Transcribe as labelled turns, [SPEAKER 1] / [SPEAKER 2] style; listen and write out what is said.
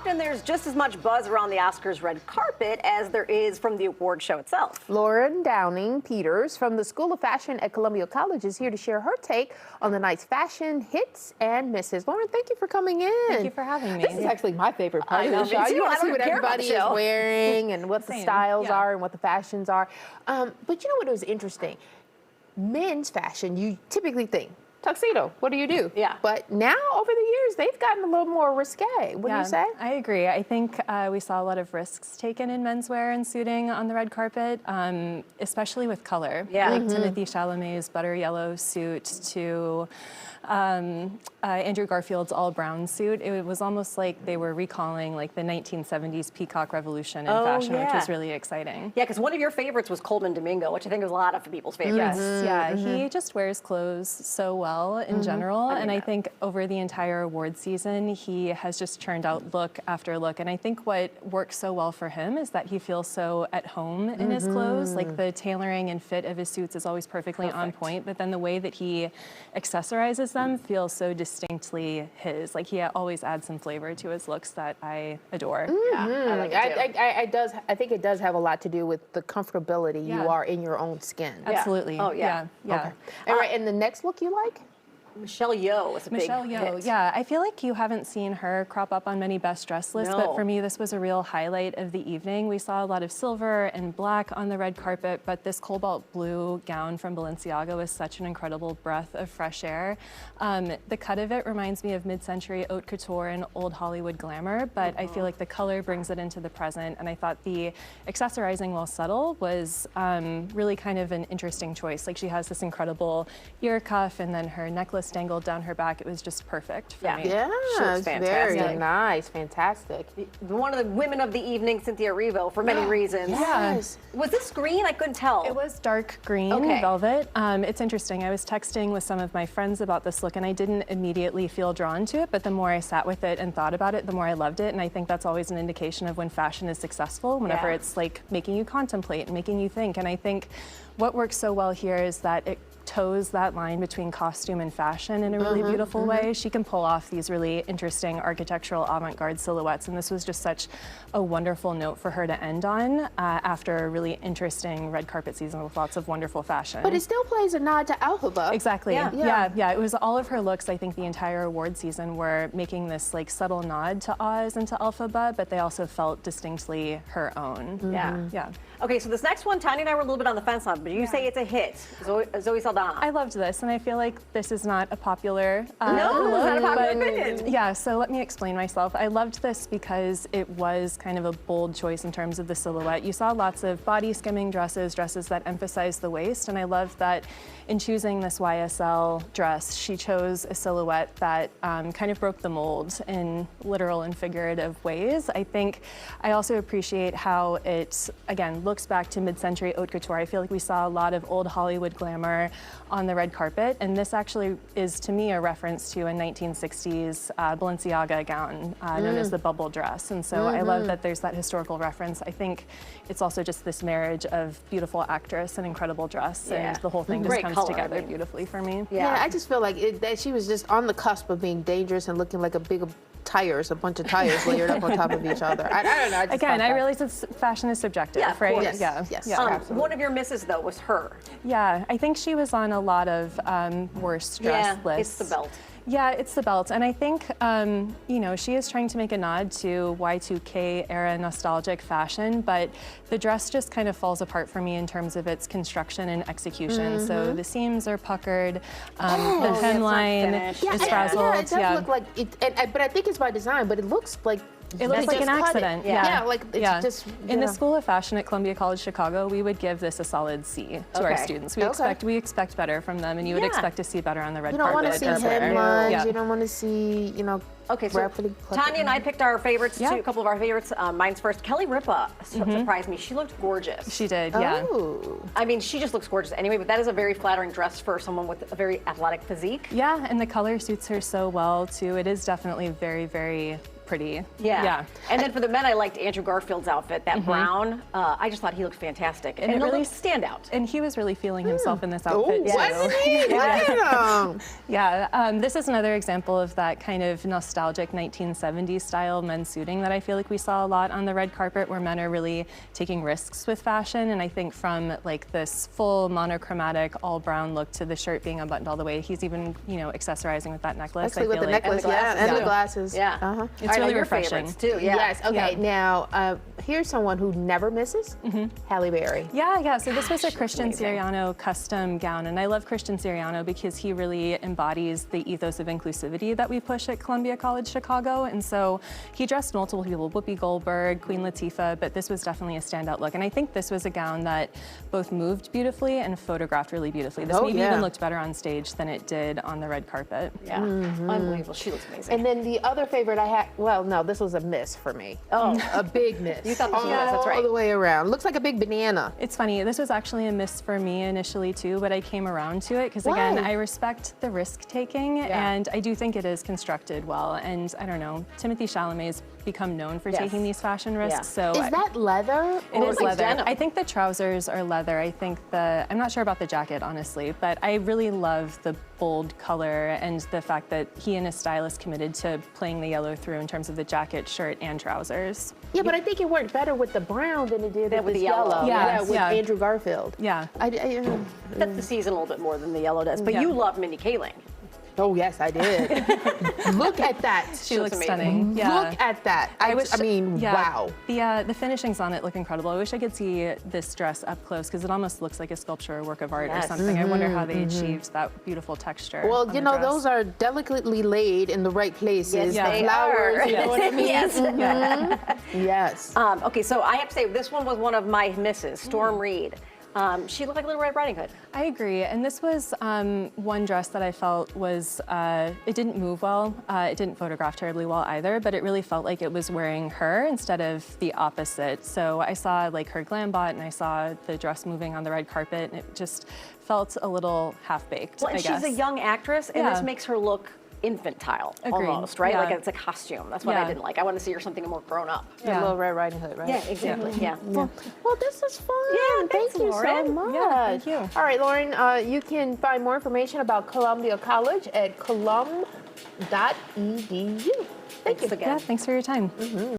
[SPEAKER 1] often there's just as much buzz around the Oscars red carpet as there is from the award show itself.
[SPEAKER 2] Lauren Downing-Peters from the School of Fashion at Columbia College is here to share her take on the night's fashion hits and misses. Lauren, thank you for coming in.
[SPEAKER 3] Thank you for having me.
[SPEAKER 2] This is actually my favorite part
[SPEAKER 1] I
[SPEAKER 2] of
[SPEAKER 1] know,
[SPEAKER 2] the show.
[SPEAKER 1] me too.
[SPEAKER 2] You want
[SPEAKER 1] I
[SPEAKER 2] to see
[SPEAKER 1] don't
[SPEAKER 2] what
[SPEAKER 1] care about
[SPEAKER 2] everybody
[SPEAKER 1] the
[SPEAKER 2] is
[SPEAKER 1] show.
[SPEAKER 2] wearing and what the
[SPEAKER 3] Same,
[SPEAKER 2] styles
[SPEAKER 3] yeah.
[SPEAKER 2] are and what the fashions are. But you know what was interesting? Men's fashion, you typically think, tuxedo, what do you do?
[SPEAKER 1] Yeah.
[SPEAKER 2] But now, over the years, they've gotten a little more risque. What do you say?
[SPEAKER 3] I agree. I think we saw a lot of risks taken in menswear and suiting on the red carpet, especially with color.
[SPEAKER 1] Yeah.
[SPEAKER 3] Like Timothy Chalamet's butter yellow suit to Andrew Garfield's all brown suit. It was almost like they were recalling like the 1970s peacock revolution in fashion, which was really exciting.
[SPEAKER 1] Yeah, because one of your favorites was Coleman Domingo, which I think was a lot of people's favorites.
[SPEAKER 3] Yes, yeah, he just wears clothes so well in general, and I think over the entire award season, he has just churned out look after look, and I think what works so well for him is that he feels so at home in his clothes, like the tailoring and fit of his suits is always perfectly on point, but then the way that he accessorizes them feels so distinctly his, like he always adds some flavor to his looks that I adore.
[SPEAKER 1] Yeah, I like it too.
[SPEAKER 2] I think it does have a lot to do with the comfortability you are in your own skin.
[SPEAKER 3] Absolutely.
[SPEAKER 1] Oh, yeah.
[SPEAKER 3] Yeah.
[SPEAKER 2] Okay. All right, and the next look you like?
[SPEAKER 1] Michelle Yeoh was a
[SPEAKER 3] Michelle
[SPEAKER 1] big
[SPEAKER 3] Yeoh,
[SPEAKER 1] hit.
[SPEAKER 3] yeah. I feel like you haven't seen her crop up on many best dress lists, but for me, this was a real highlight of the evening. We saw a lot of silver and black on the red carpet, but this cobalt blue gown from Balenciaga was such an incredible breath of fresh air. The cut of it reminds me of mid-century haute couture and old Hollywood glamour, but I feel like the color brings it into the present, and I thought the accessorizing, while subtle, was really kind of an interesting choice. Like she has this incredible ear cuff and then her necklace dangled down her back. It was just perfect for me.
[SPEAKER 2] Yeah,
[SPEAKER 1] She looks
[SPEAKER 2] it's
[SPEAKER 1] fantastic.
[SPEAKER 2] very nice, fantastic.
[SPEAKER 1] One of the women of the evening, Cynthia Erivo, for many reasons.
[SPEAKER 2] Yes.
[SPEAKER 1] Was this green? I couldn't tell.
[SPEAKER 3] It was dark green velvet. It's interesting. I was texting with some of my friends about this look and I didn't immediately feel drawn to it, but the more I sat with it and thought about it, the more I loved it. And I think that's always an indication of when fashion is successful, whenever it's like making you contemplate and making you think. And I think what works so well here is that it toes that line between costume and fashion in a really beautiful way. She can pull off these really interesting architectural avant-garde silhouettes, and this was just such a wonderful note for her to end on after a really interesting red carpet season with lots of wonderful fashion.
[SPEAKER 2] But it still plays a nod to Elphaba.
[SPEAKER 3] Exactly. Yeah. It was all of her looks. I think the entire award season were making this like subtle nod to Oz and to Elphaba, but they also felt distinctly her own. Yeah.
[SPEAKER 1] Okay, so this next one, Tanya and I were a little bit on the fence on, but you say it's a hit. Zoe Saldana.
[SPEAKER 3] I loved this, and I feel like this is not a popular
[SPEAKER 1] No,
[SPEAKER 3] look,
[SPEAKER 1] it's not a popular
[SPEAKER 3] but
[SPEAKER 1] opinion.
[SPEAKER 3] yeah, so let me explain myself. I loved this because it was kind of a bold choice in terms of the silhouette. You saw lots of body skimming dresses that emphasize the waist, and I loved that in choosing this YSL dress, she chose a silhouette that kind of broke the mold in literal and figurative ways. I think I also appreciate how it, again, looks back to mid-century haute couture. I feel like we saw a lot of old Hollywood glamour on the red carpet, and this actually is, to me, a reference to a 1960s Balenciaga gown known as the bubble dress. And so I love that there's that historical reference. I think it's also just this marriage of beautiful actress and incredible dress, and the whole thing just comes together beautifully for me.
[SPEAKER 2] Yeah, I just feel like that she was just on the cusp of being dangerous and looking like a bunch of tires layered up on top of each other. I don't know.
[SPEAKER 3] Again, I realize fashion is subjective, right?
[SPEAKER 2] Yes, yes, absolutely.
[SPEAKER 1] One of your misses, though, was her.
[SPEAKER 3] Yeah, I think she was on a lot of worst dress lists.
[SPEAKER 1] It's the belt.
[SPEAKER 3] Yeah, it's the belt. And I think, you know, she is trying to make a nod to Y2K era nostalgic fashion, but the dress just kind of falls apart for me in terms of its construction and execution. So the seams are puckered, the hemline is frazzled.
[SPEAKER 2] Yeah, it does look like it, but I think it's by design, but it looks like
[SPEAKER 3] it looks like an accident.
[SPEAKER 2] Yeah, like it's just
[SPEAKER 3] in the School of Fashion at Columbia College Chicago, we would give this a solid C to our students. We expect better from them, and you would expect to see better on the red carpet.
[SPEAKER 2] You don't want to see headlines. You don't want to see, you know.
[SPEAKER 1] Okay, so Tanya and I picked our favorites, a couple of our favorites. Mine's first. Kelly Ripa surprised me. She looked gorgeous.
[SPEAKER 3] She did, yeah.
[SPEAKER 1] I mean, she just looks gorgeous anyway, but that is a very flattering dress for someone with a very athletic physique.
[SPEAKER 3] Yeah, and the color suits her so well, too. It is definitely very, very pretty.
[SPEAKER 1] Yeah. And then for the men, I liked Andrew Garfield's outfit, that brown. I just thought he looked fantastic. And
[SPEAKER 3] it
[SPEAKER 1] it
[SPEAKER 3] really
[SPEAKER 1] really stand out.
[SPEAKER 3] And he was really feeling himself in this outfit too.
[SPEAKER 2] Wasn't he? Look at him.
[SPEAKER 3] Yeah, this is another example of that kind of nostalgic 1970s style men's suiting that I feel like we saw a lot on the red carpet, where men are really taking risks with fashion. And I think from like this full monochromatic all brown look to the shirt being unbuttoned all the way, he's even, you know, accessorizing with that necklace.
[SPEAKER 2] Actually, with the necklace, and the glasses.
[SPEAKER 1] Yeah.
[SPEAKER 2] Uh-huh.
[SPEAKER 3] It's really refreshing
[SPEAKER 1] too. Yeah.
[SPEAKER 2] Yes. Okay.
[SPEAKER 3] Yeah.
[SPEAKER 2] Now, here's someone who never misses. Halle Berry.
[SPEAKER 3] Yeah. So this was a Christian Siriano custom gown, and I love Christian Siriano because he really embodies the ethos of inclusivity that we push at Columbia College Chicago. And so he dressed multiple people, Whoopi Goldberg, Queen Latifah, but this was definitely a standout look. And I think this was a gown that both moved beautifully and photographed really beautifully. This maybe even looked better on stage than it did on the red carpet.
[SPEAKER 1] Yeah. Unbelievable. She looks amazing.
[SPEAKER 2] And then the other favorite I had, well, no, this was a miss for me.
[SPEAKER 1] Oh.
[SPEAKER 2] A big miss.
[SPEAKER 1] You thought this was a miss, that's right.
[SPEAKER 2] All the way around. Looks like a big banana.
[SPEAKER 3] It's funny, this was actually a miss for me initially too, but I came around to it because again,
[SPEAKER 2] Why?
[SPEAKER 3] I respect the risk taking and I do think it is constructed well. And I don't know, Timothée Chalamet's become known for taking these fashion risks. So
[SPEAKER 2] Is that leather?
[SPEAKER 3] it is
[SPEAKER 1] like
[SPEAKER 3] leather.
[SPEAKER 1] denim?
[SPEAKER 3] I think the trousers are leather. I think I'm not sure about the jacket, honestly, but I really love the bold color and the fact that he and his stylist committed to playing the yellow through in terms of the jacket, shirt, and trousers.
[SPEAKER 2] Yeah, but I think it worked better with the brown than it did
[SPEAKER 1] with
[SPEAKER 2] with
[SPEAKER 1] the
[SPEAKER 2] the
[SPEAKER 1] yellow.
[SPEAKER 2] yellow.
[SPEAKER 3] Yeah,
[SPEAKER 2] with
[SPEAKER 3] yeah.
[SPEAKER 2] Andrew Garfield.
[SPEAKER 3] Yeah.
[SPEAKER 1] That's the season a little bit more than the yellow does. But
[SPEAKER 3] Yeah.
[SPEAKER 1] you love Mindy Kaling.
[SPEAKER 2] Oh, yes, I did. Look at that.
[SPEAKER 3] She looks
[SPEAKER 1] amazing.
[SPEAKER 3] stunning. Yeah.
[SPEAKER 2] Look at that. I mean, wow.
[SPEAKER 3] The finishings on it look incredible. I wish I could see this dress up close because it almost looks like a sculpture or work of art or
[SPEAKER 1] Yes.
[SPEAKER 3] something. I wonder how they achieved that beautiful texture.
[SPEAKER 2] Well,
[SPEAKER 3] on
[SPEAKER 2] you
[SPEAKER 3] the
[SPEAKER 2] know,
[SPEAKER 3] dress.
[SPEAKER 2] those are delicately laid in the right places.
[SPEAKER 1] Yes,
[SPEAKER 2] the
[SPEAKER 1] they
[SPEAKER 2] flowers,
[SPEAKER 1] are.
[SPEAKER 2] you know what I mean?
[SPEAKER 1] Yes.
[SPEAKER 2] Yes.
[SPEAKER 1] Okay, so I have to say, this one was one of my misses, Storm Reed. She looked like Little Red Riding Hood.
[SPEAKER 3] I agree, and this was one dress that I felt was, it didn't move well, it didn't photograph terribly well either, but it really felt like it was wearing her instead of the opposite. So I saw like her glam bot and I saw the dress moving on the red carpet and it just felt a little half-baked,
[SPEAKER 1] Well, and
[SPEAKER 3] I guess.
[SPEAKER 1] she's a young actress, and this
[SPEAKER 3] Yeah.
[SPEAKER 1] makes her look infantile
[SPEAKER 3] Agreed.
[SPEAKER 1] almost, right?
[SPEAKER 3] Yeah.
[SPEAKER 1] Like it's a costume. That's what I
[SPEAKER 3] Yeah.
[SPEAKER 1] didn't like. I want to see her something more grown up.
[SPEAKER 2] Yeah. Little Red Riding Hood, right?
[SPEAKER 1] Yeah, exactly. Yeah.
[SPEAKER 2] Well, this is fun.
[SPEAKER 1] Yeah, thanks,
[SPEAKER 2] thank you so
[SPEAKER 1] Lauren.
[SPEAKER 2] much.
[SPEAKER 3] Yeah, thank you.
[SPEAKER 2] All right, Lauren, you can find more information about Columbia College at colum.edu. Thank you.
[SPEAKER 1] Thanks again.
[SPEAKER 3] Yeah, thanks for your time.